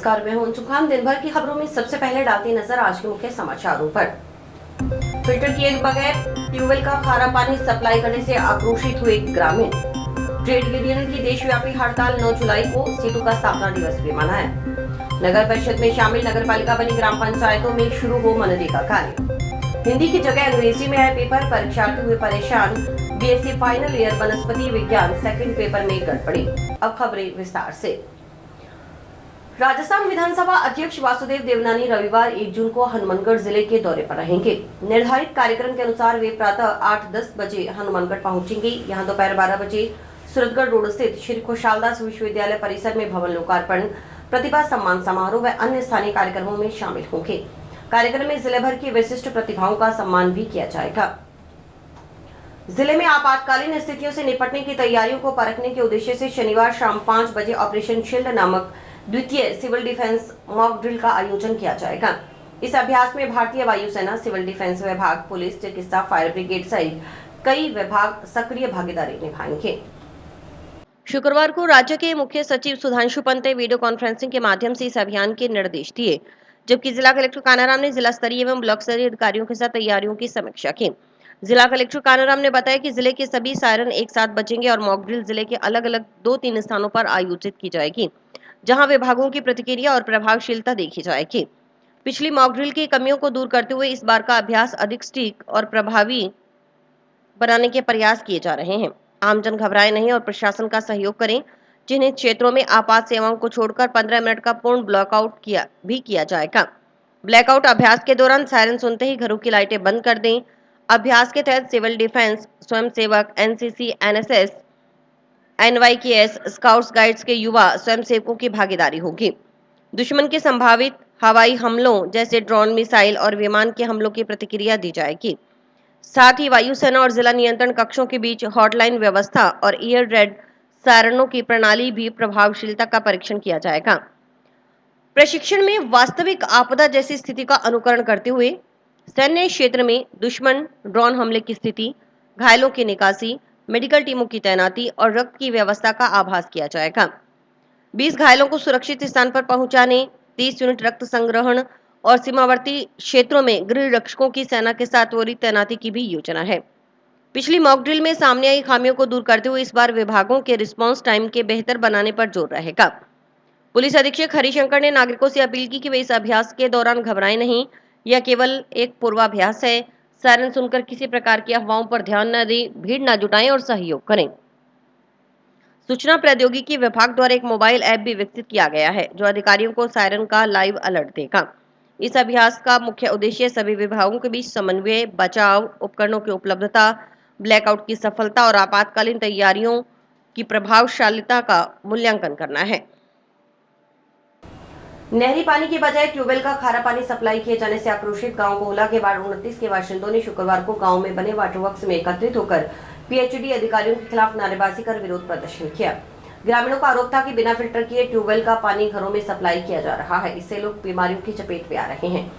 नमस्कार, मैं हूं अंशु खान। दिन भर की खबरों में सबसे पहले डालती नजर आज के मुख्य समाचारों पर। फिल्टर किए बगैर ट्यूबवेल का खारा पानी सप्लाई करने से आक्रोशित हुए ग्रामीण। ट्रेड यूनियन की देशव्यापी हड़ताल 9 जुलाई को सीटू का स्थापना दिवस भी मनाया। नगर परिषद में शामिल नगर पालिका बनी ग्राम पंचायतों में शुरू हो मनरेगा कार्य। हिंदी की जगह अंग्रेजी में आए पेपर, परीक्षार्थी हुए परेशान। बीएससी फाइनल ईयर वनस्पति विज्ञान सेकंड पेपर में गड़बड़ी। अब खबरें विस्तार से। राजस्थान विधानसभा अध्यक्ष वासुदेव देवनानी रविवार 1 जून को हनुमानगढ़ जिले के दौरे पर रहेंगे। निर्धारित कार्यक्रम के अनुसार वे प्रातः 8-10 बजे हनुमानगढ़ पहुंचेंगे। यहां दोपहर 12 बजे सूरतगढ़ रोड स्थित श्री खुशहालदास विश्वविद्यालय परिसर में भवन लोकार्पण, प्रतिभा सम्मान समारोह व अन्य स्थानीय कार्यक्रमों में शामिल होंगे। कार्यक्रम में जिले भर की विशिष्ट प्रतिभाओं का सम्मान भी किया जाएगा। जिले में आपातकालीन स्थितियों से निपटने की तैयारियों को परखने के उद्देश्य से शनिवार शाम 5 बजे ऑपरेशन शील्ड नामक द्वितीय सिविल डिफेंस मॉक ड्रिल का आयोजन किया जाएगा। इस अभ्यास में भारतीय वायुसेना, सिविल डिफेंस विभाग, पुलिस, चिकित्सा, फायर ब्रिगेड सहित कई विभाग सक्रिय भागीदारी निभाएंगे। शुक्रवार को राज्य के मुख्य सचिव सुधांशु पंत ने वीडियो कॉन्फ्रेंसिंग के माध्यम से इस अभियान के निर्देश दिए, जबकि जिला कलेक्टर कानाराम ने जिला स्तरीय एवं ब्लॉक स्तरीय अधिकारियों के साथ तैयारियों की समीक्षा की। जिला कलेक्टर कानाराम ने बताया कि जिले के सभी सायरन एक साथ बजेंगे और मॉक ड्रिल जिले के अलग अलग 2-3 स्थानों पर आयोजित की जाएगी, जहां विभागों की प्रतिक्रिया और प्रभावशीलता देखी जाएगी। पिछली मॉक ड्रिल की कमियों को दूर करते हुए इस बार का अभ्यास अधिक सटीक और प्रभावी बनाने के प्रयास किए जा रहे हैं। आमजन घबराए नहीं और प्रशासन का सहयोग करें। जिन्हें क्षेत्रों में आपात सेवाओं को छोड़कर 15 मिनट का पूर्ण ब्लॉकआउट किया जाएगा। ब्लैकआउट अभ्यास के दौरान सायरन सुनते ही घरों की लाइटें बंद कर दें। अभ्यास के तहत सिविल डिफेंस, स्वयंसेवक, NCC, NSS, NYKS, scouts guides के युवा स्वयंसेवकों की भागीदारी होगी। दुश्मन के संभावित हवाई हमलों जैसे ड्रोन, मिसाइल और विमान के हमलों की प्रतिक्रिया दी जाएगी। साथ ही वायुसेना और जिला नियंत्रण कक्षों के बीच हॉटलाइन व्यवस्था और ईयर रेड सायरनों की प्रणाली भी प्रभावशीलता का परीक्षण किया जाएगा। प्रशिक्षण में वास्तविक आपदा जैसी स्थिति का अनुकरण करते हुए सैन्य क्षेत्र में दुश्मन ड्रोन हमले की स्थिति, घायलों की निकासी, मेडिकल टीमों की तैनाती और रक्त की व्यवस्था का आभास किया जाएगा। 20 घायलों को सुरक्षित स्थान पर पहुंचाने, 30 यूनिट रक्त संग्रहण और सीमावर्ती क्षेत्रों में गृह रक्षकों की सेना के साथ त्वरित तैनाती की भी योजना है। पिछली मॉक ड्रिल में सामने आई खामियों को दूर करते हुए इस बार विभागों के रिस्पांस टाइम के बेहतर बनाने पर जोर रहेगा। पुलिस अधीक्षक हरिशंकर ने नागरिकों से अपील की कि वे इस अभ्यास के दौरान घबराएं नहीं। यह केवल एक पूर्वाभ्यास है। सायरन सुनकर किसी प्रकार की अफवाहों पर ध्यान न दें, भीड़ न जुटाएं और सहयोग करें। सूचना प्रौद्योगिकी विभाग द्वारा एक मोबाइल ऐप भी विकसित किया गया है, जो अधिकारियों को सायरन का लाइव अलर्ट देगा। इस अभ्यास का मुख्य उद्देश्य सभी विभागों के बीच समन्वय, बचाव, उपकरणों की उपलब्धता, ब्लैकआउट की सफलता और आपातकालीन तैयारियों की प्रभावशीलता का मूल्यांकन करना है। नहरी पानी की बजाय ट्यूबवेल का खारा पानी सप्लाई किए जाने से आक्रोशित गांव कोहला के वार्ड 29 के बाशिंदों ने शुक्रवार को गांव में बने वाटर वर्क्स में एकत्रित होकर पीएचडी अधिकारियों के खिलाफ नारेबाजी कर विरोध प्रदर्शन किया। ग्रामीणों का आरोप था कि बिना फिल्टर किए ट्यूबवेल का पानी घरों में सप्लाई किया जा रहा है। इससे लोग बीमारियों की चपेट में आ रहे हैं।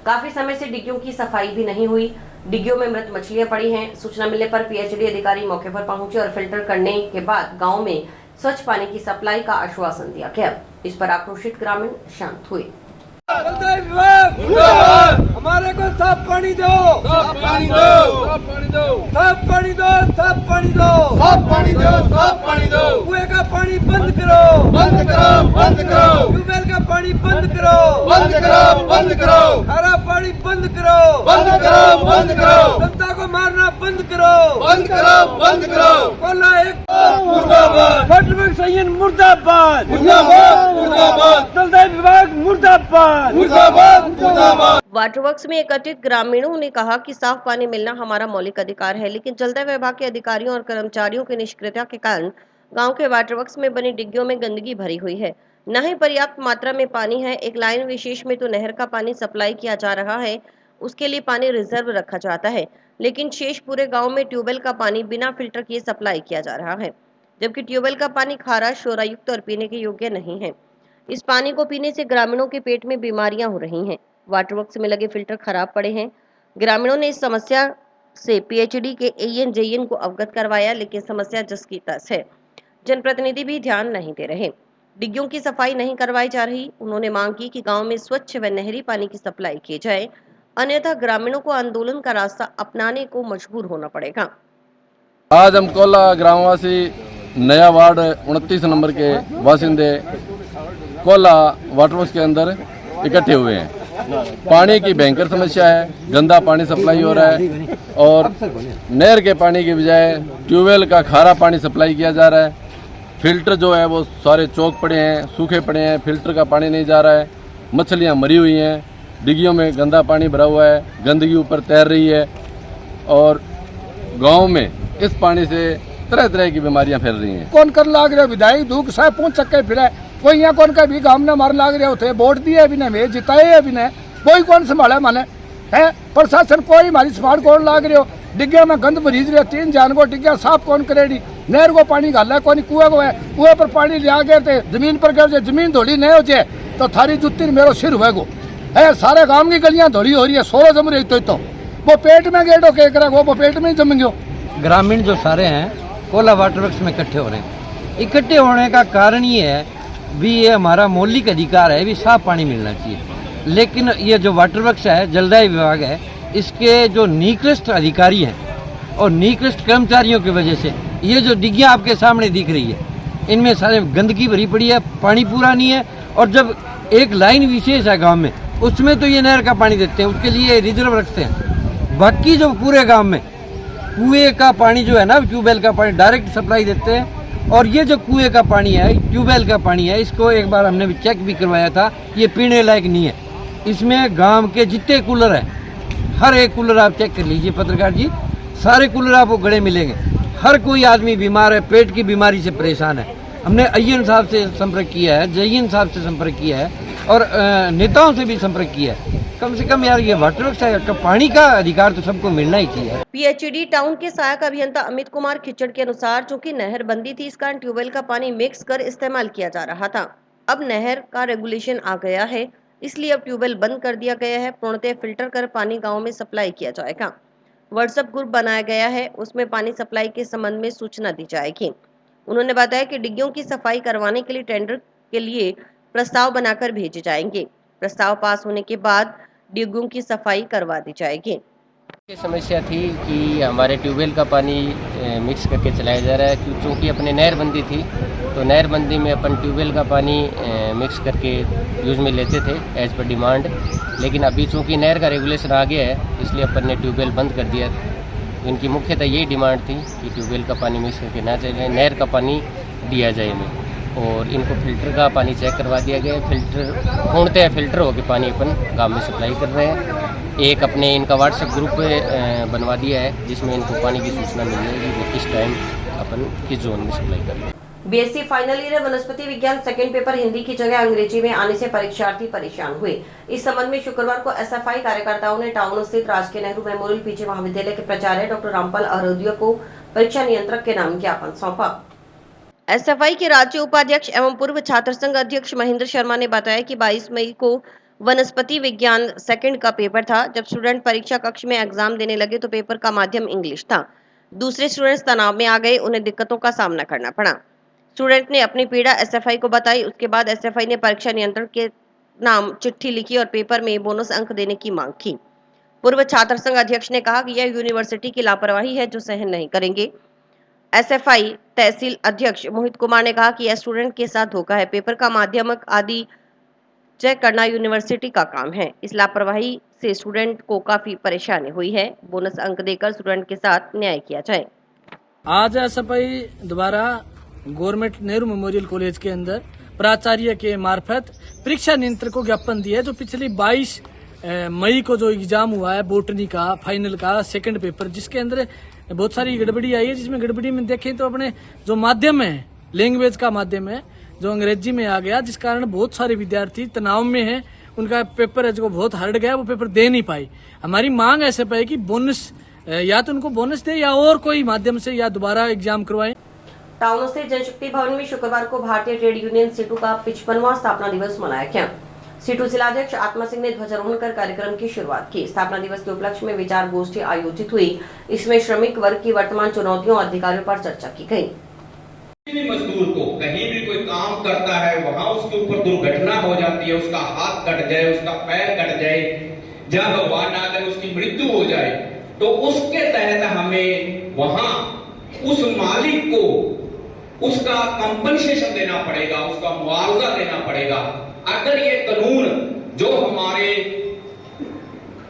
काफी समय से डिग्गियों की सफाई भी नहीं हुई। डिग्गियों में मृत मछलियां पड़ी हैं। सूचना मिलने पर पीएचडी अधिकारी मौके पर पहुंचे और फिल्टर करने के बाद गाँव में स्वच्छ पानी की सप्लाई का आश्वासन दिया गया। इस पर आक्रोशित ग्रामीण शांत हुए। हमारे को साफ पानी दो, साफ पानी दो, साफ पानी दो, साफ पानी दो, साफ पानी दो, साफ पानी दो, साफ पानी दो। कुएं का पानी बंद करो, बंद करो, बंद करो, ट्यूबवेल का पानी बंद करो, बंद करो, बंद करो, खारा पानी बंद करो, बंद करो, बंद करो, जनता को मारना बंद करो, बंद करो, बंद करो। कोला एक मुर्दाबाद, फटवर्क संयंत्र मुर्दाबाद, मुर्दाबाद, मुर्दाबाद, जलदाय विभाग मुर्दाबाद, मुर्दाबाद, मुर्दाबाद। वाटर वर्क्स में एकत्रित ग्रामीणों ने कहा कि साफ पानी मिलना हमारा मौलिक अधिकार है, लेकिन जलदाय विभाग के अधिकारियों और कर्मचारियों की निष्क्रियता के कारण गांव के वाटर वर्क्स में बनी डिग्गियों में गंदगी भरी हुई है। न ही पर्याप्त मात्रा में पानी है। एक लाइन विशेष में तो नहर का पानी सप्लाई किया जा रहा है, उसके लिए पानी रिजर्व रखा जाता है, लेकिन शेष पूरे गाँव में ट्यूबवेल का पानी बिना फिल्टर किए सप्लाई किया जा रहा है, जबकि ट्यूबवेल का पानी खारा, शोरायुक्त और पीने के योग्य नहीं है। इस पानी को पीने से ग्रामीणों के पेट में बीमारियां हो रही हैं। वाटर वर्क्स में लगे फिल्टर खराब पड़े हैं। ग्रामीणों ने इस समस्या से पीएचडी के एएन जेईएन को अवगत करवाया, लेकिन समस्या जस की तस है। जनप्रतिनिधि भी ध्यान नहीं दे रहे। डिग्गियों की सफाई नहीं करवाई जा रही। उन्होंने मांग की कि गांव में स्वच्छ व नहरी पानी की सप्लाई की जाए, अन्यथा ग्रामीणों को आंदोलन का रास्ता अपनाने को मजबूर होना पड़ेगा। आज हम कोला ग्रामवासी नया वार्ड 29 नंबर के बासिंदे कोला वाटर वर्क्स के अंदर इकट्ठे हुए हैं। पानी की भयंकर समस्या है, गंदा पानी सप्लाई हो रहा है और नहर के पानी की बजाय ट्यूबवेल का खारा पानी सप्लाई किया जा रहा है। फिल्टर जो है वो सारे चौक पड़े हैं, सूखे पड़े हैं, फिल्टर का पानी नहीं जा रहा है। मछलियाँ मरी हुई हैं, डिग्गियों में गंदा पानी भरा हुआ है, गंदगी ऊपर तैर रही है और गांव में इस पानी से तरह तरह की बीमारियां फैल रही हैं। कौन कर लाग रहे विधायक दुख साहब पहुंच चक्के फिरे कोई यहाँ कौन का भी गाँव ने मार लाग रहे होते वोट दिए भी ने जिताए भी ने कोई कौन संभाले माने है प्रशासन कोई हमारी संभाल कौन लाग रहे हो। डिग्गिया में गंद भरीज रहे 3 जान को डिग्गिया साफ कौन करेगी। नहर को पानी गाला कौन कुएं को है, कुएं पर पानी लिया गए थे जमीन पर गिर जाए, जमीन धोड़ी नहीं हो जाए तो थारी जुत्ती मेरो सिर हुए गो है। सारे गाँव की गलियां धोड़ी हो रही है, 16 जम रही तो वो पेट में गेटो के करेगा वो पेट में ही जम गयो। ग्रामीण जो सारे हैं कोला वाटर वर्क्स में इकट्ठे हो रहे हैं। इकट्ठे होने का कारण ये है भी ये हमारा मौलिक अधिकार है भी साफ पानी मिलना चाहिए, लेकिन ये जो वाटर वर्क्स है जलदाय विभाग है इसके जो निकृष्ट अधिकारी हैं और निकृष्ट कर्मचारियों की वजह से ये जो डिग्गियाँ आपके सामने दिख रही है इनमें सारे गंदगी भरी पड़ी है, पानी पूरा नहीं है। और जब एक लाइन विशेष है गाँव में उसमें तो ये नहर का पानी देते हैं, उसके लिए रिजर्व रखते हैं। बाकी जो पूरे गाँव में कुएं का पानी जो है ना ट्यूबवेल का पानी डायरेक्ट सप्लाई देते हैं। और ये जो कुएं का पानी है ट्यूबवेल का पानी है इसको एक बार हमने भी चेक भी करवाया था, ये पीने लायक नहीं है। इसमें गांव के जितने कूलर हैं हर एक कूलर आप चेक कर लीजिए पत्रकार जी, सारे कूलर आपको गड़े मिलेंगे। हर कोई आदमी बीमार है, पेट की बीमारी से परेशान है। हमने अय्यन साहब से संपर्क किया है, जयन साहब से संपर्क किया है और नेताओं से भी संपर्क किया है। कम से कम यार ये वाटर वर्क्स है, पानी का अधिकार तो सबको मिलना ही चाहिए। पीएचईडी टाउन के सहायक अभियंता अमित कुमार खिचड़ के अनुसार चूंकि नहर बंदी थी, इस कारण ट्यूबवेल का पानी मिक्स कर इस्तेमाल किया जा रहा था। अब नहर का रेगुलेशन आ गया है, इसलिए अब ट्यूबवेल बंद कर दिया गया है। पूर्णतः फिल्टर कर पानी गाँव में सप्लाई किया जाएगा। व्हाट्सएप ग्रुप बनाया गया है, उसमें पानी सप्लाई के संबंध में सूचना दी जाएगी। उन्होंने बताया कि डिग्गियों की सफाई करवाने के लिए टेंडर के लिए प्रस्ताव बनाकर भेजे जाएंगे। प्रस्ताव पास होने के बाद डिग्गियों की सफाई करवा दी जाएगी। समस्या थी कि हमारे ट्यूबवेल का पानी मिक्स करके चलाया जा रहा है, क्योंकि अपने नहरबंदी थी तो नहरबंदी में अपन ट्यूबवेल का पानी मिक्स करके यूज़ में लेते थे एज पर डिमांड। लेकिन अभी चूँकि नहर का रेगुलेशन आ गया है इसलिए अपन ने ट्यूबवेल बंद कर दिया। इनकी मुख्यतः यही डिमांड थी कि ट्यूबवेल का पानी मिक्स करके ना चले, नहर का पानी दिया जाए इन्हें। और इनको फिल्टर का पानी चेक करवा दिया गया है। फिल्टर पूर्णतः फिल्टर होकर पानी अपन गाँव में सप्लाई कर रहे हैं। एक अपने इनका व्हाट्सएप ग्रुप बनवा दिया है जिसमें इनको पानी की सूचना मिल जाएगी कि किस टाइम अपन किस जोन में सप्लाई कर रहे हैं। बीएससी फाइनल ईयर वनस्पति विज्ञान सेकंड पेपर हिंदी की जगह अंग्रेजी में आने से परीक्षार्थी परेशान हुए। इस संबंध में शुक्रवार को एसएफआई कार्यकर्ताओं ने टाउन स्थित राजकीय नेहरू मेमोरियल पीजी महाविद्यालय के प्राचार्य डॉक्टर रामपाल अरोदिया को परीक्षा नियंत्रक के नाम ज्ञापन सौंपा। एसएफआई के राज्य उपाध्यक्ष एवं पूर्व छात्र संघ अध्यक्ष महेंद्र शर्मा ने बताया कि 22 मई को वनस्पति विज्ञान सेकंड का पेपर था। जब स्टूडेंट परीक्षा कक्ष में एग्जाम देने लगे तो पेपर का माध्यम इंग्लिश था। दूसरे स्टूडेंट्स तनाव में आ गए, उन्हें दिक्कतों का सामना करना पड़ा। स्टूडेंट ने अपनी पीड़ा एसएफआई को बताई। उसके बाद एसएफआई ने परीक्षा नियंत्रक के नाम चिट्ठी लिखी और पेपर में बोनस अंक देने की मांग की। पूर्व छात्र संघ अध्यक्ष ने कहा कि यह यूनिवर्सिटी की लापरवाही है जो सहन नहीं करेंगे। एसएफआई तहसील अध्यक्ष मोहित कुमार ने कहा कि यह स्टूडेंट के साथ धोखा है। पेपर का माध्यमिक आदि चेक करना यूनिवर्सिटी का काम है। इस लापरवाही से स्टूडेंट को काफी परेशानी हुई है। बोनस अंक देकर स्टूडेंट के साथ न्याय किया जाए। आज एसएफआई द्वारा गवर्नमेंट नेहरू मेमोरियल कॉलेज के अंदर प्राचार्य के मार्फत परीक्षा नियंत्रक को ज्ञापन दिया है। जो पिछली 22 मई को जो एग्जाम हुआ है बोटनी का फाइनल का सेकंड पेपर, जिसके अंदर बहुत सारी गड़बड़ी आई है। जिसमें गड़बड़ी में देखें तो अपने जो माध्यम है लैंग्वेज का माध्यम है जो अंग्रेजी में आ गया, जिस कारण बहुत सारे विद्यार्थी तनाव में हैं। उनका पेपर है जो बहुत हार्ड गया, वो पेपर दे नहीं पाए। हमारी मांग ऐसे पे कि बोनस या तो उनको बोनस दे या और कोई माध्यम से या दोबारा एग्जाम करवाएं। टाउन स्थित जनशक्ति भवन में शुक्रवार को भारतीय ट्रेड यूनियन सीटू का 55वां स्थापना दिवस मनाया गया। सीटू जिलाध्यक्ष आत्मा सिंह ने ध्वजारोहण कर कार्यक्रम की शुरुआत की। स्थापना दिवस के उपलक्ष्य में विचार गोष्ठी आयोजित हुई। इसमें श्रमिक वर्ग की वर्तमान चुनौतियों और अधिकारियों पर चर्चा की गई। किसी भी मजदूर को कहीं भी कोई काम करता है, वहां उसके ऊपर दुर्घटना हो जाती है, उसका हाथ कट जाए, उसका पैर कट जाए, जब भगवान ना करे उसकी मृत्यु हो जाए, तो उसके तहत हमें वहां उस मालिक को उसका कंपनसेशन देना पड़ेगा, उसका मुआवजा देना पड़ेगा। अगर ये कानून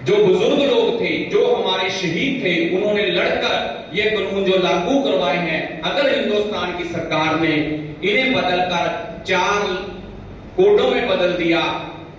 जो बुजुर्ग लोग थे, जो हमारे शहीद थे, उन्होंने लड़कर ये कानून जो लागू करवाए हैं, अगर हिंदुस्तान की सरकार ने इन्हें बदलकर 4 कोडों में बदल दिया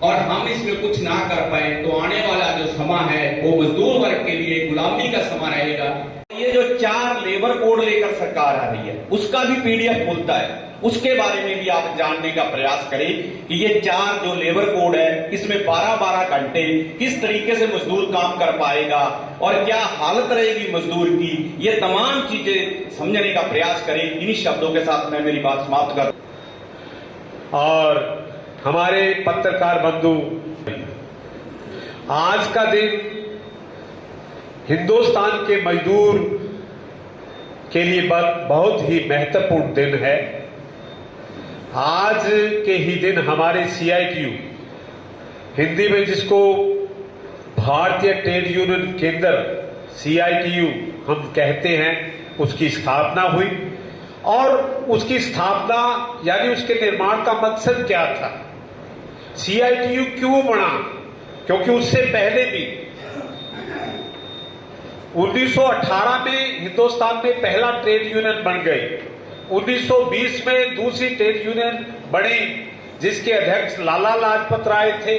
और हम इसमें कुछ ना कर पाए, तो आने वाला जो समा है वो मजदूर वर्ग के लिए गुलामी का समा रहेगा। ये जो 4 लेबर कोड लेकर सरकार आ रही है, उसका भी पीडीएफ मिलता है, उसके बारे में भी आप जानने का प्रयास करें कि ये 4 जो लेबर कोड है, इसमें 12-12 घंटे किस तरीके से मजदूर काम कर पाएगा और क्या हालत रहेगी मजदूर की, ये तमाम चीजें समझने का प्रयास करें। इन्हीं शब्दों के साथ मैं मेरी बात समाप्त कर। और हमारे पत्रकार बंधु, आज का दिन हिंदुस्तान के मजदूर के लिए बहुत ही महत्वपूर्ण दिन है। आज के ही दिन हमारे CITU, हिंदी में जिसको भारतीय ट्रेड यूनियन केंद्र CITU हम कहते हैं, उसकी स्थापना हुई। और उसकी स्थापना यानी उसके निर्माण का मकसद क्या था, CITU क्यों बना, क्योंकि उससे पहले भी 1918 में हिंदुस्तान में पहला ट्रेड यूनियन बन गई, 1920 में दूसरी ट्रेड यूनियन बनी जिसके अध्यक्ष लाला लाजपत राय थे।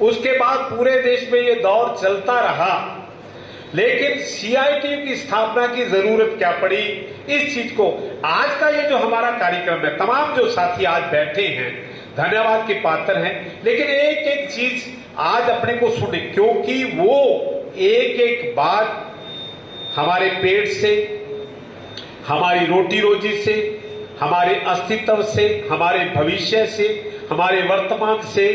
उसके बाद पूरे देश में ये दौर चलता रहा, लेकिन CITU की स्थापना की जरूरत क्या पड़ी, इस चीज को आज का ये जो हमारा कार्यक्रम है, तमाम जो साथी आज बैठे हैं धन्यवाद के पात्र हैं, लेकिन एक एक चीज आज अपने को सुने, क्योंकि वो एक एक बात हमारे पेट से, हमारी रोटी रोजी से, हमारे अस्तित्व से, हमारे भविष्य से, हमारे वर्तमान से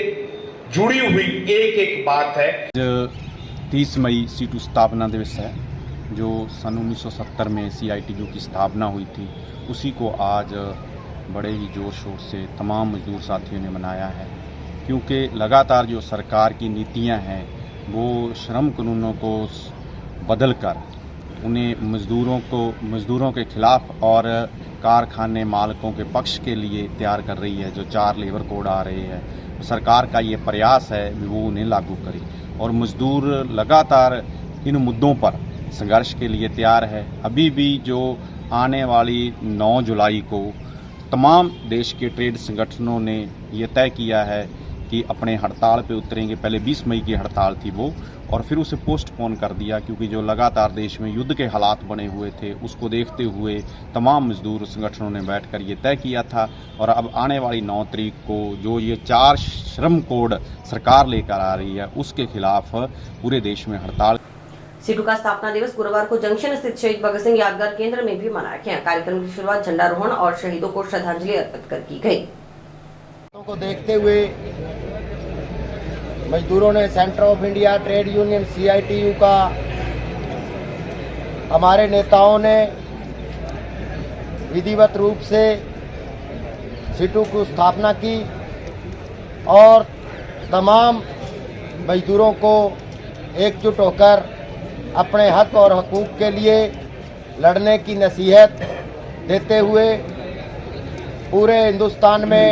जुड़ी हुई एक एक बात है। 30 मई CITU स्थापना दिवस है, जो सन 1970 में CITU की स्थापना हुई थी, उसी को आज बड़े ही जोर शोर से तमाम मजदूर साथियों ने मनाया है। क्योंकि लगातार जो सरकार की नीतियां हैं वो श्रम कानूनों को बदलकर उन्हें मजदूरों के खिलाफ और कारखाने मालिकों के पक्ष के लिए तैयार कर रही है। जो 4 लेबर कोड आ रहे हैं, तो सरकार का ये प्रयास है कि वो उन्हें लागू करे और मजदूर लगातार इन मुद्दों पर संघर्ष के लिए तैयार है। अभी भी जो आने वाली 9 जुलाई को तमाम देश के ट्रेड संगठनों ने ये तय किया है कि अपने हड़ताल पे उतरेंगे। पहले 20 मई की हड़ताल थी वो, और फिर उसे पोस्टपोन कर दिया, क्योंकि जो लगातार देश में युद्ध के हालात बने हुए थे उसको देखते हुए तमाम मजदूर संगठनों ने बैठकर ये तय किया था। और अब आने वाली 9 तारीख को जो ये 4 श्रम कोड सरकार लेकर आ रही है, उसके खिलाफ पूरे देश में हड़ताल। CITU का स्थापना दिवस गुरुवार को जंक्शन स्थित शहीद भगत सिंह यादगार केंद्र में भी मनाया गया। कार्यक्रम की शुरुआत झंडारोहण और शहीदों को श्रद्धांजलि अर्पित कर की गई। को देखते हुए मजदूरों ने centre of India trade union CITU का, हमारे नेताओं ने विधिवत रूप से CITU की स्थापना की और तमाम मजदूरों को एकजुट होकर अपने हक और हकूक़ के लिए लड़ने की नसीहत देते हुए पूरे हिंदुस्तान में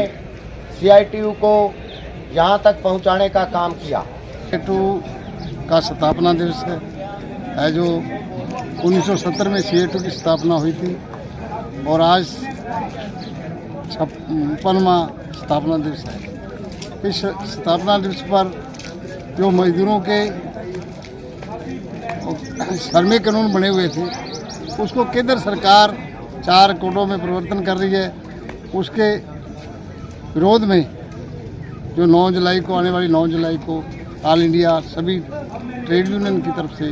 CITU को यहाँ तक पहुँचाने का काम किया। CITU का स्थापना दिवस है जो 1970 में CITU की स्थापना हुई थी और आज 56वां स्थापना दिवस है। इस स्थापना दिवस पर जो मजदूरों के श्रमिक कानून बने हुए थे उसको केंद्र सरकार 4 कोडों में परिवर्तन कर रही है। उसके विरोध में जो 9 जुलाई को, आने वाली 9 जुलाई को ऑल इंडिया सभी ट्रेड यूनियन की तरफ से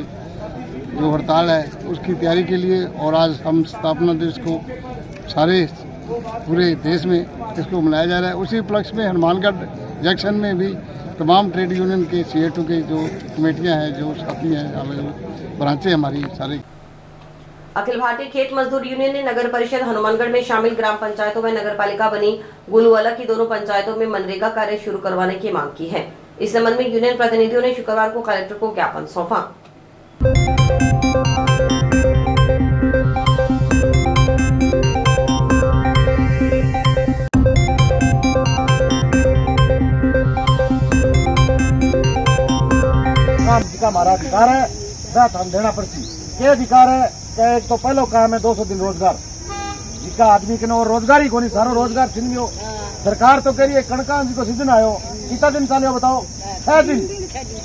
जो हड़ताल है उसकी तैयारी के लिए, और आज हम स्थापना दिवस को सारे पूरे देश में इसको मनाया जा रहा है। उसी उपलक्ष्य में हनुमानगढ़ जंक्शन में भी तमाम ट्रेड यूनियन के CITU के जो कमेटियां हैं, जो साथी हैं, अलग अलग ब्रांचें हमारी सारी अखिल भारतीय खेत मजदूर यूनियन ने नगर परिषद हनुमानगढ़ में शामिल ग्राम पंचायतों में नगर पालिका बनी गुलूवाला की दोनों पंचायतों में मनरेगा कार्य शुरू करवाने की मांग की है। इस संबंध में यूनियन प्रतिनिधियों ने शुक्रवार को कलेक्टर को ज्ञापन सौंपा। का हमारा अधिकार है, वह हम देना पड़ती। ये अधिकार है कि एक तो पहलो काम है 200 दिन रोजगार, जिसका आदमी के रोजगार ही कोनी, सारो रोजगार छिन गयो। सरकार तो कह रही है कणका जी को सीजन आयो, कितना दिन चालियो बताओ? 6 दिन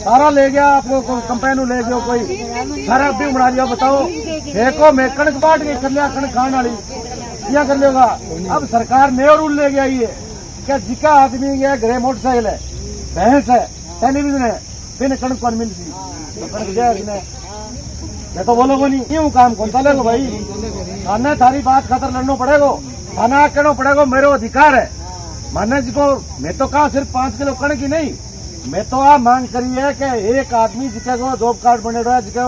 सारा ले गया, आपको कंपेनू ले गयो, कोई सारा भी उड़ा दिया। बताओ देखो मैं कणक बांट के कर लिया, कणक खाने वाली क्या कर लेगा। अब सरकार नया रूल ले गया ये क्या जिका आदमी गया घरे मोटरसाइकिल है, भैंस है, टेलीविजन है, फिर कणक कौन मिलती तो कणक जाए। मैं तो बोलोगे नहीं क्यों काम कौन चलेगा भाई? थाने थारी बात खातर लड़ना पड़ेगा, थाना कहना पड़ेगा मेरा अधिकार है। माने जी को मैं तो कहा सिर्फ 5 किलो कणक ही नहीं, मैं तो आ मांग करी है कि एक आदमी जिके को जॉब कार्ड बने रहा है, जिके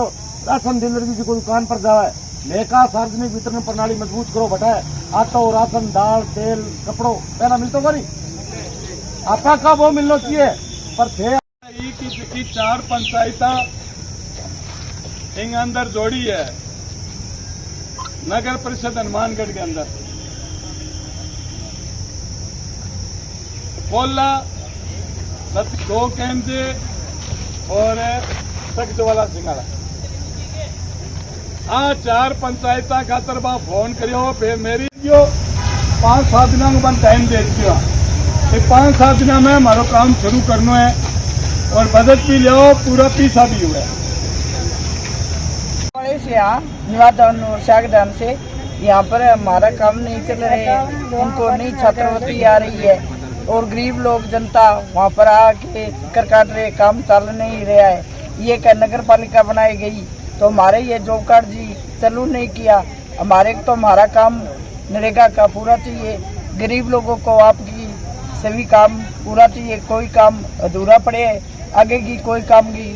राशन डीलर जी को दुकान पर जावा है, लेका सार्वजनिक वितरण प्रणाली मजबूत करो बटाए। आटो राशन दाल तेल कपड़ो पहला मिलता को नहीं, आपका का वो मिलना चाहिए। पर थे की 4 पंचायत इंग अंदर जोड़ी है नगर परिषद हनुमानगढ़ के अंदर। कोल्ला दो कैंजे और सखजवाला सिंगाड़ा आ 4 पंचायत खातर बा फोन करियो। फिर मेरी जो 5-7 दिनों को बन टाइम दे दिया, 5-7 दिन में हमारा काम शुरू करना है और बजट भी लियो, पूरा पीसा भी हुआ है। से यहाँ निवादन और शागदान से यहाँ पर हमारा काम नहीं चल रहे है, उनको नहीं छात्रवृत्ति आ रही है और गरीब लोग जनता वहाँ पर आके चक्कर काट रहे, काम चल नहीं रहा है। ये क्या नगर पालिका बनाई गई तो हमारे ये जॉब कार्ड जी चालू नहीं किया, हमारे तो हमारा काम नरेगा का पूरा चाहिए। गरीब लोगों को आपकी सभी काम पूरा चाहिए, कोई काम अधूरा पड़े आगे की कोई काम की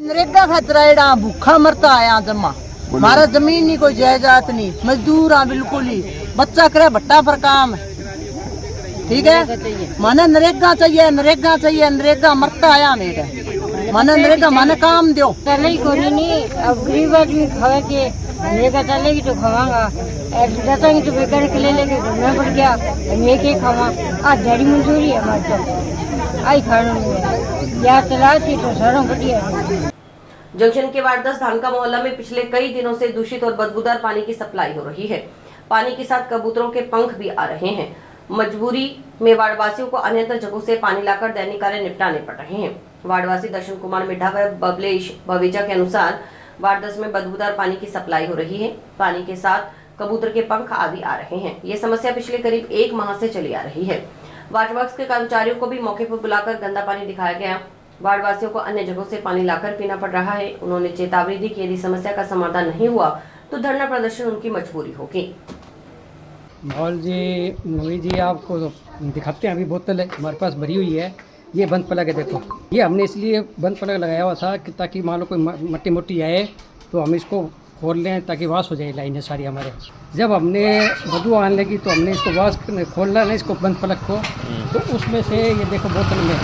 नरेगा खतरा भूखा मरता है। जमा हमारा जमीन नहीं, कोई जायदाद नहीं, मजदूर हाँ बिल्कुल ही, बच्चा करे भट्टा पर काम है। ठीक है, माने नरेगा चाहिए, नरेगा चाहिए, नरेगा मरता आया मेरे माने नरेगा माने काम दो चले नहीं। अब गरीब आदमी खावे के नरेगा चलेगी तो खावांगा, दसांगी तो बेकार के ले लेके घूमना पड़ गया, मैं के खावा आ जड़ी मंजूरी है हमारे तो आई खाना नहीं या चला थी तो सारा बढ़िया। जंक्शन के वार्ड 10 धानका मोहल्ला में पिछले कई दिनों से दूषित और बदबूदार पानी की सप्लाई हो रही है। पानी के साथ कबूतरों के पंख भी आ रहे हैं। मजबूरी में वार्डवासियों को अन्यत्र जगहों से पानी लाकर दैनिक कार्य निपटाने पड़ रहे हैं। वार्डवासी दर्शन कुमार मिड्ढा व बबलेश भवेजा के अनुसार वार्ड 10 में बदबूदार पानी की सप्लाई हो रही है। पानी के साथ कबूतर के पंख आदि आ रहे हैं। ये समस्या पिछले करीब 1 माह से चली आ रही है। वाटर वर्क्स के कर्मचारियों को भी मौके पर बुलाकर गंदा पानी दिखाया गया। वार्डवासियों को अन्य जगहों से पानी लाकर पीना पड़ रहा है। उन्होंने चेतावनी दी कि यदि समस्या का समाधान नहीं हुआ तो धरना प्रदर्शन उनकी मजबूरी होगी। माहौल जी मोहित जी आपको दिखाते हैं, अभी बोतल है हमारे पास भरी हुई है, ये बंद प्लग है। देखो ये हमने इसलिए बंद प्लग लगाया हुआ था कि ताकि मान लो कोई मट्टी मोटी आए तो हम इसको खोल लें ताकि वाश हो जाए लाइनें सारी हमारे। जब हमने बदबू आने लगी तो हमने इसको वाश खोलना ना इसको बंद प्लग को, तो उसमें से ये देखो बोतल में,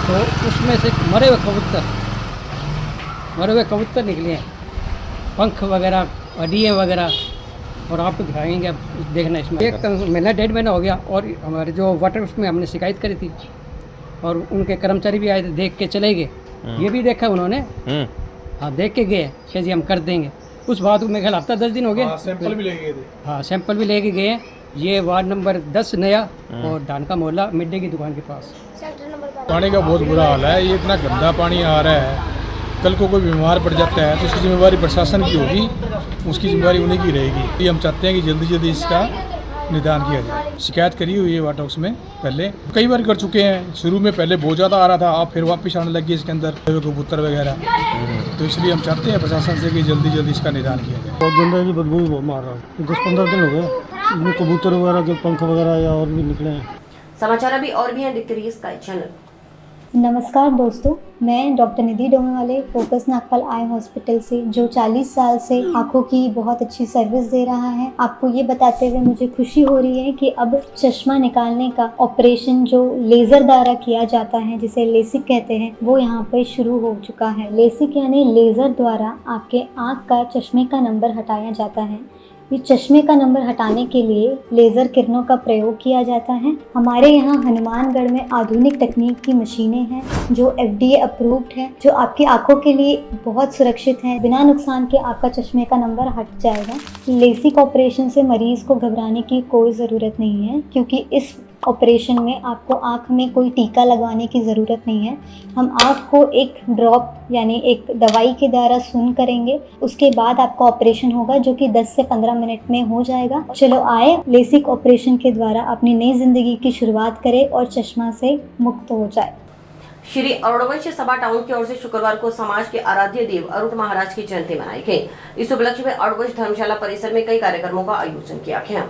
तो उसमें से मरे हुए कबूतर निकले हैं, पंख वगैरह अडिये वगैरह, और आपको दिखाएंगे अब देखना। इसमें 1.5 महीना हो गया और हमारे जो वाटर उसमें हमने शिकायत करी थी और उनके कर्मचारी भी आए थे, देख के चले गए। ये भी देखा उन्होंने, हाँ देख के गए कि जी हम कर देंगे। उस बात को मेरे ख्याल हफ्ता 10 दिन हो गए, सैंपल भी ले गए थे। हाँ सैंपल भी लेके गए। ये वार्ड नंबर 10 नया और धानका मोहल्ला मिड्डे की दुकान के पास। पानी का बहुत बुरा हाल है, ये इतना गंदा पानी आ रहा है, कल को कोई बीमार पड़ जाता है तो उसकी जिम्मेवारी प्रशासन की होगी, उसकी जिम्मेवारी उन्हीं की रहेगी। हम चाहते हैं कि जल्दी जल्दी इसका निदान किया जाए। शिकायत करी हुई है वाटर वर्क्स में, पहले कई बार कर चुके हैं। शुरू में पहले बहुत ज़्यादा आ रहा था, अब फिर वापस आने लगी इसके अंदर कबूतर वगैरह, तो इसलिए हम चाहते हैं प्रशासन से कि जल्दी जल्दी इसका निदान किया जाए। बहुत गंदा की बदबू मार रहा है, 10-15 दिन हो गए कबूतर वगैरह के पंख वगैरह या और भी निकले हैं। समाचार अभी और भी हैं, देखते रहिए स्काई चैनल। नमस्कार दोस्तों, मैं डॉक्टर निधि डोमेवाले फोकस नागपाल आई हॉस्पिटल से, जो 40 साल से आँखों की बहुत अच्छी सर्विस दे रहा है। आपको ये बताते हुए मुझे खुशी हो रही है कि अब चश्मा निकालने का ऑपरेशन जो लेज़र द्वारा किया जाता है, जिसे लेसिक कहते हैं, वो यहाँ पर शुरू हो चुका है। लेसिक यानी लेज़र द्वारा आपके आँख का चश्मे का नंबर हटाया जाता है। ये चश्मे का नंबर हटाने के लिए लेज़र किरणों का प्रयोग किया जाता है। हमारे यहाँ हनुमानगढ़ में आधुनिक तकनीक की मशीनें हैं जो FDA अप्रूव्ड है, जो आपकी आंखों के लिए बहुत सुरक्षित है। बिना नुकसान के आपका चश्मे का नंबर हट जाएगा। लेसिक ऑपरेशन से मरीज़ को घबराने की कोई ज़रूरत नहीं है, क्योंकि इस ऑपरेशन में आपको आँख में कोई टीका लगवाने की ज़रूरत नहीं है। हम आँख को एक ड्रॉप यानी एक दवाई के द्वारा सून करेंगे, उसके बाद आपका ऑपरेशन होगा, जो कि 10 से 15 मिनट में हो जाएगा। चलो आए, लेसिक ऑपरेशन के द्वारा अपनी नई ज़िंदगी की शुरुआत करें और चश्मा से मुक्त हो जाए। श्री अरुणवंशी सभा टाउन की ओर से शुक्रवार को समाज के आराध्य देव अरुण महाराज की जयंती मनाई गई। इस उपलक्ष्य में अरुणवंश धर्मशाला परिसर में कई कार्यक्रमों का आयोजन किया गया।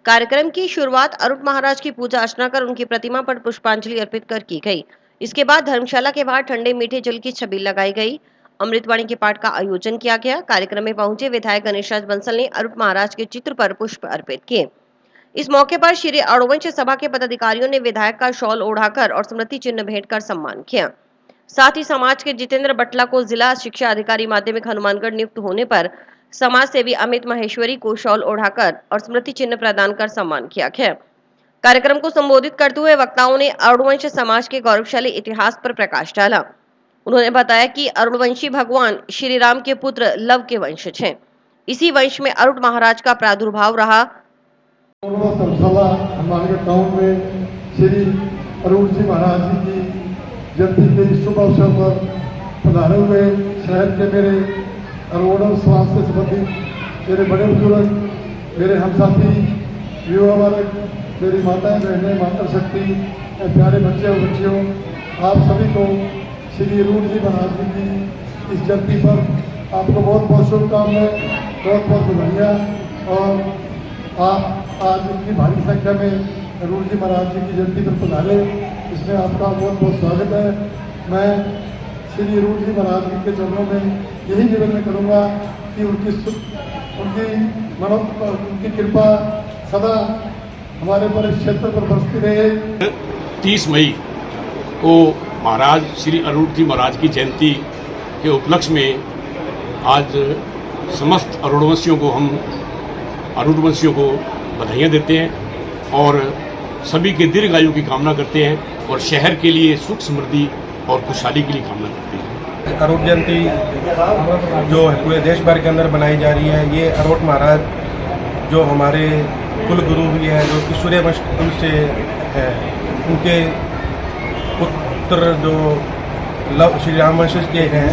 कार्यक्रम की शुरुआत अरुण महाराज की पूजा अर्चना कर उनकी प्रतिमा पर पुष्पांजलि अर्पित कर की गई। इसके बाद धर्मशाला के बाहर ठंडे मीठे जल की छबील लगाई गई। अमृतवाणी के पाठ का आयोजन किया गया। कार्यक्रम में पहुंचे विधायक गणेशराज बंसल ने अरुण महाराज के चित्र पर पुष्प अर्पित किए। इस मौके पर श्री अरुणवंश सभा के पदाधिकारियों ने विधायक का शॉल ओढ़ाकर और स्मृति चिन्ह भेंट कर सम्मान किया। साथ ही समाज के जितेंद्र बटला को जिला शिक्षा अधिकारी माध्यमिक हनुमानगढ़ नियुक्त होने पर समाज सेवी अमित महेश्वरी को शॉल ओढ़ाकर और स्मृति चिन्ह प्रदान कर सम्मान किया गया। कार्यक्रम को संबोधित करते हुए वक्ताओं ने अरुणवंश समाज के गौरवशाली इतिहास पर प्रकाश डाला। उन्होंने बताया कि अरुणवंशी भगवान श्री राम के पुत्र लव के वंशज हैं। इसी वंश में अरुण महाराज का प्रादुर्भाव रहा। धर्मशाला हनुमानगढ़ टाउन में श्री अरुण जी महाराज जी की जयंती के शुभ अवसर पर पधारे हुए शहर के मेरे अरुण समाज से संबंधित मेरे बड़े बुजुर्ग, मेरे हमसाथी, युवा वर्ग, मेरी माताएं बहनें, मातृशक्ति, प्यारे बच्चे और बच्चियों, आप सभी को श्री अरुण जी महाराज जी की इस जयंती पर आपको बहुत बहुत शुभकामनाएं, बहुत बहुत बधाइयाँ। और आप आज इतनी भारी संख्या में अरुण जी महाराज जी की जयंती पर पधारे, इसमें आपका बहुत बहुत स्वागत है। मैं श्री अरुण जी महाराज जी के चरणों में यही निवेदन करूँगा कि उनकी कृपा सदा हमारे पर इस क्षेत्र पर बरसती रहे। 30 मई को महाराज श्री अरुण जी महाराज की जयंती के उपलक्ष्य में आज समस्त अरुणवंशियों को बधाइयाँ देते हैं और सभी के दीर्घायु की कामना करते हैं और शहर के लिए सुख समृद्धि और खुशहाली के लिए कामना करते हैं। अरुण जयंती जो पूरे देश भर के अंदर बनाई जा रही है, ये अरुण महाराज जो हमारे कुल गुरु भी है, जो कि सूर्यवंश कुल से है, उनके पुत्र जो लव श्री राम वंश के हैं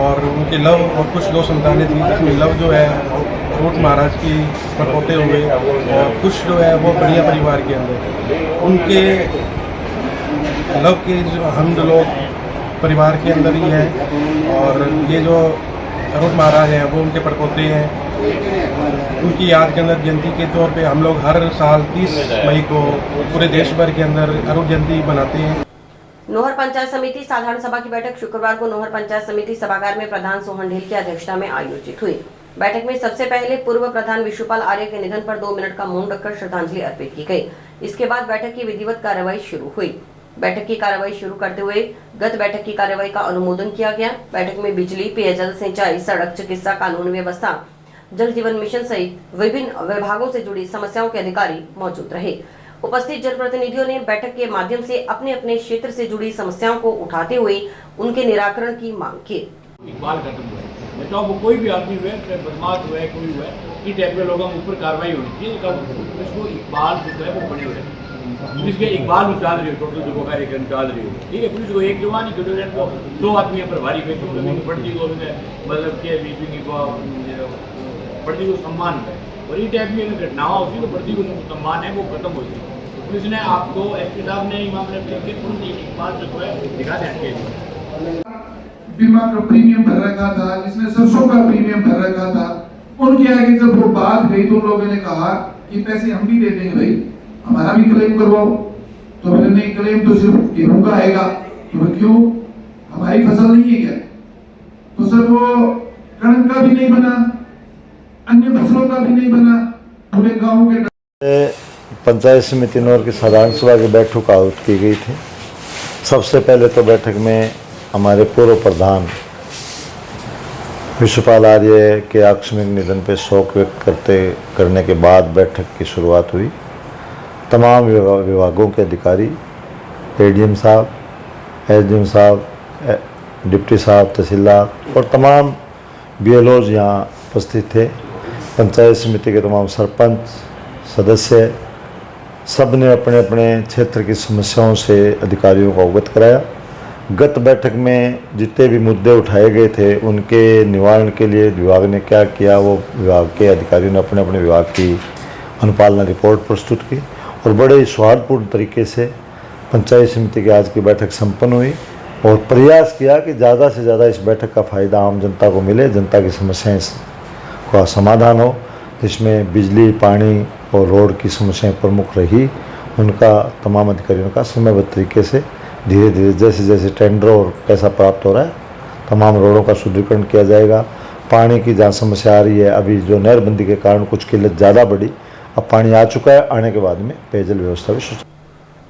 और उनके लव और कुछ दो संतानें थी, जिसमें लव जो है अरुण महाराज की परपोते हुए और कुछ जो है वो बढ़िया परिवार के अंदर उनके लव के जो हम लोग परिवार के अंदर ही है। और ये जो अरुण महाराज हैं वो उनके परपोते हैं। उनकी याद के अंदर जयंती के तौर पे हम लोग हर साल 30 मई को पूरे देश भर के अंदर अरुण जयंती बनाते हैं। नोहर पंचायत समिति साधारण सभा की बैठक शुक्रवार को नोहर पंचायत समिति सभागार में प्रधान सोहन ढील की अध्यक्षता में आयोजित हुई। बैठक में सबसे पहले पूर्व प्रधान विश्वपाल आर्य के निधन पर 2 मिनट का मौन रखकर श्रद्धांजलि अर्पित की गई। इसके बाद बैठक की विधिवत कार्रवाई शुरू हुई। बैठक की कार्रवाई शुरू करते हुए गत बैठक की कार्रवाई का अनुमोदन किया गया। बैठक में बिजली, पेयजल, सिंचाई, सड़क, चिकित्सा, कानून व्यवस्था, जल जीवन मिशन सहित विभिन्न विभागों से जुड़ी समस्याओं के अधिकारी मौजूद रहे। उपस्थित जनप्रतिनिधियों ने बैठक के माध्यम से अपने अपने क्षेत्र से जुड़ी समस्याओं को उठाते हुए उनके निराकरण की मांग की। इकबाल खत्म हुआ है, चाहे वो कोई भी आदमी हुए, बदमाश हुआ है, कोई हुआ है, इस टाइप के लोगों के ऊपर कार्रवाई होनी चाहिए। इसको इकबाल जो है वो बड़े हुए पुलिस के इकबाल उचाल रही हो, टोटल जो कार्यक्रम चल रही हो, ठीक है। पुलिस को एक जवान ही को 2 आदमी पर भारी पड़ती को मतलब के पड़ती को सम्मान है और ये टाइप की घटनाएं होती तो पड़ती को सम्मान है वो खत्म होती है। पुलिस ने आपको एसपी साहब ने मामले इकबाल जो है दिखा दें बीमा का प्रीमियम भर रखा था, जिसने सरसों का प्रीमियम भर रखा था, उनके आगे जब वो बात गई तो लोगों ने कहा कि पैसे हम भी दे देंगे भाई, हमारा भी क्लेम करवाओ। तो बोले नहीं, क्लेम तो सिर्फ गेहूं का आएगा। तो क्यों, हमारी फसल नहीं है क्या? तो सर वो कणक का भी नहीं बना, अन्य फसलों का भी नहीं बना, पूरे गांव के पंचायत समिति नौर की साधारण सभा की बैठक आयोजित की गई थी। सबसे पहले तो बैठक में हमारे पूर्व प्रधान विश्वपाल आर्य के आकस्मिक निधन पर शोक व्यक्त करने के बाद बैठक की शुरुआत हुई। तमाम विभागों के अधिकारी, एडीएम साहब, एसडीएम साहब, डिप्टी साहब, तहसीलदार और तमाम बीएलओज यहाँ उपस्थित थे। पंचायत समिति के तमाम सरपंच, सदस्य, सब ने अपने अपने क्षेत्र की समस्याओं से अधिकारियों को अवगत कराया। गत बैठक में जितने भी मुद्दे उठाए गए थे उनके निवारण के लिए विभाग ने क्या किया, वो विभाग के अधिकारियों ने अपने अपने विभाग की अनुपालना रिपोर्ट प्रस्तुत की और बड़े सौहार्दपूर्ण तरीके से पंचायत समिति की आज की बैठक संपन्न हुई और प्रयास किया कि ज़्यादा से ज़्यादा इस बैठक का फ़ायदा आम जनता को मिले, जनता की समस्याएं का समाधान हो, जिसमें बिजली, पानी और रोड की समस्याएं प्रमुख रही। उनका तमाम अधिकारियों का समयबद्ध तरीके से धीरे धीरे जैसे जैसे टेंडर और पैसा प्राप्त हो रहा है तमाम रोडों का सुदृढ़ीकरण किया जाएगा। पानी की जहाँ समस्या आ रही है, अभी जो नहरबंदी के कारण कुछ किल्लत ज़्यादा बढ़ी, अब पानी आ चुका है, आने के बाद में पेयजल व्यवस्था भी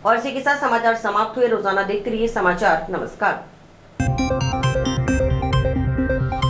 और इसी के साथ समाचार समाप्त हुए। रोजाना देखते रहिए समाचार। नमस्कार।